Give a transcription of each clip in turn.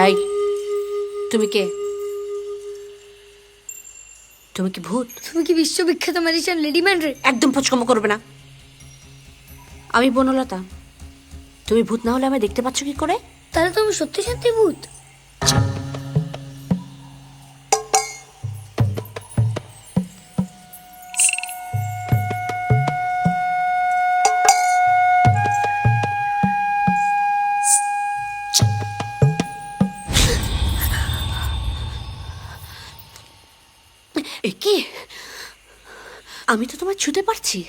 এই, তুমি কে? তুমি কি ভূত? তুমি কি বিশ্ববিখ্যাত ম্যাজিশিয়ান লেডি ম্যান্ড্রে? একদম পচকম করবে না। আমি বনলতা। তুমি ভূত না হলে আমায় দেখতে পাচ্ছ কি করে? তাহলে তুমি সত্যি সত্যি ভূত? এ কি? আমি তো তোমায় ছুতে পারছি।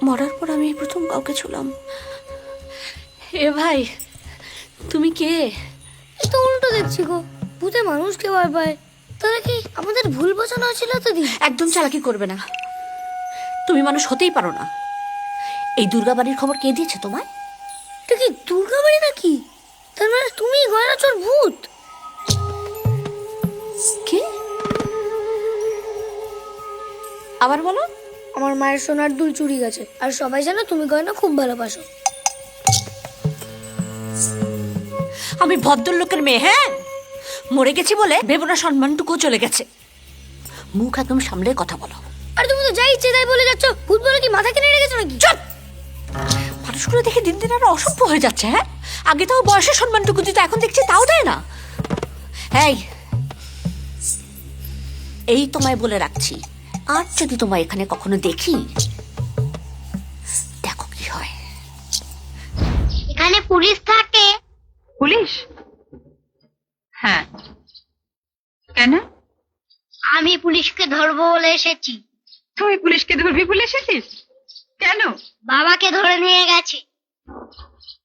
মরার পর আমি এই প্রথম কাউকে ছুলাম। এ ভাই, তুমি কে? এই তো উল্টো দেখছি গো, ভূতে মানুষকে ভয় পায়। তাহলে কি আমাদের ভুল বোঝানো হয়েছিল এতদিন? একদম চালাকি করবে না। তুমি মানুষ হতেই পারো না। এই দুর্গা বাড়ির খবর কে দিয়েছে তোমায়? এটা কি দুর্গা বাড়ি নাকি? তার মানে তুমি গয়না চোর ভূত? কে? আবার বলো। আমার মায়ের সোনার দুল চুরি গেছে, আর সবাই জানে তুমি গয়না খুব ভালোবাসো। আমি ভদ্রলোকের মেয়ে, হ্যাঁ? মরে গেছি বলে ভেবো না সম্মানটুকু চলে গেছে। মুখ একদম সামলে কথা বলো। আর তুমি তো যাই ইচ্ছে তাই বলে যাচ্ছ। ভূত বলে কি মাথা কিনে রেখেছো নাকি? চুপ! মানুষগুলো দেখে দিন দিন আরো অসভ্য হয়ে যাচ্ছে। হ্যাঁ, আগে তাও বয়সের সম্মানটুকু দিত, এখন দেখছি তাও দেয় না। এই তোমায় বলে রাখছি, আর যদি তোমায় এখানে কখনো দেখি, দেখো কি হয়। এখানে পুলিশ থাকে? পুলিশ? হ্যাঁ, কেন? আমি পুলিশকে ধরবো বলে এসেছি। তুই পুলিশকে ধরবি বলে এসেছিস? কেন? বাবাকে ধরে নিয়ে গেছে।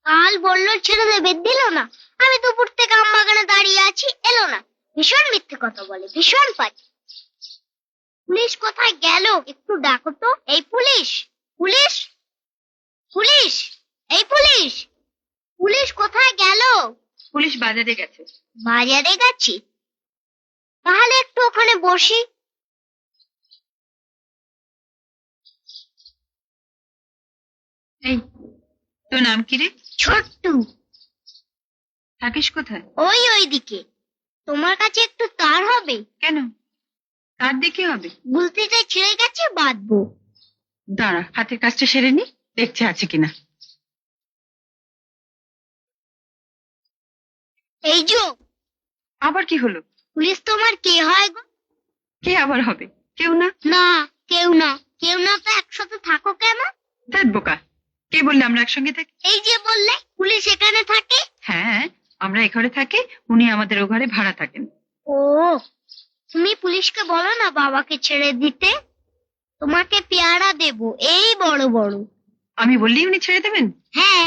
কাল বললো ছেড়ে দেবে, দিল না। আমি দুপুর থেকে আমবাগানে দাঁড়িয়ে আছি, এলো না। ভীষণ মিথ্যে কথা বলে, ভীষণ পাজি। পুলিশ কোথায় গেল একটু ডাকো তো। এই পুলিশ, পুলিশ, পুলিশ, এই পুলিশ, পুলিশ কোথায় গেল? পুলিশ বাজারে গেছে। বাজারে গেছি? তাহলে একটু ওখানে বসি। এই, তোর নাম কি রে? ছোট্টু। থাকিস কোথায়? ওইদিকে। তোমার কাছে একটু তার হবে? কেন? তার দেখে হবে? বুলতিটা ছিঁড়ে গেছে, বাঁধবো। দাঁড়া, হাতের কাজটা সেরে নি, দেখছে আছে কিনা। এই যে, আবার কি হলো? পুলিশ তোমার কে হয় গো? কে আবার হবে? কেউ না। না, কেউ না। কেউ না তো একসাথে থাকো কেন? দেখ বোকা, কে বললে আমরা একসঙ্গে থাকি? এই যে বললে পুলিশ এখানে থাকে। হ্যাঁ, আমরা এ ঘরে থাকি, উনি আমাদের ও ঘরে ভাড়া থাকেন। ও, তুমি পুলিশকে বলো না বাবাকে ছেড়ে দিতে। তোমাকে পেয়ারা দেবো, এই বড় বড়। আমি বললেই উনি ছেড়ে দেবেন? হ্যাঁ।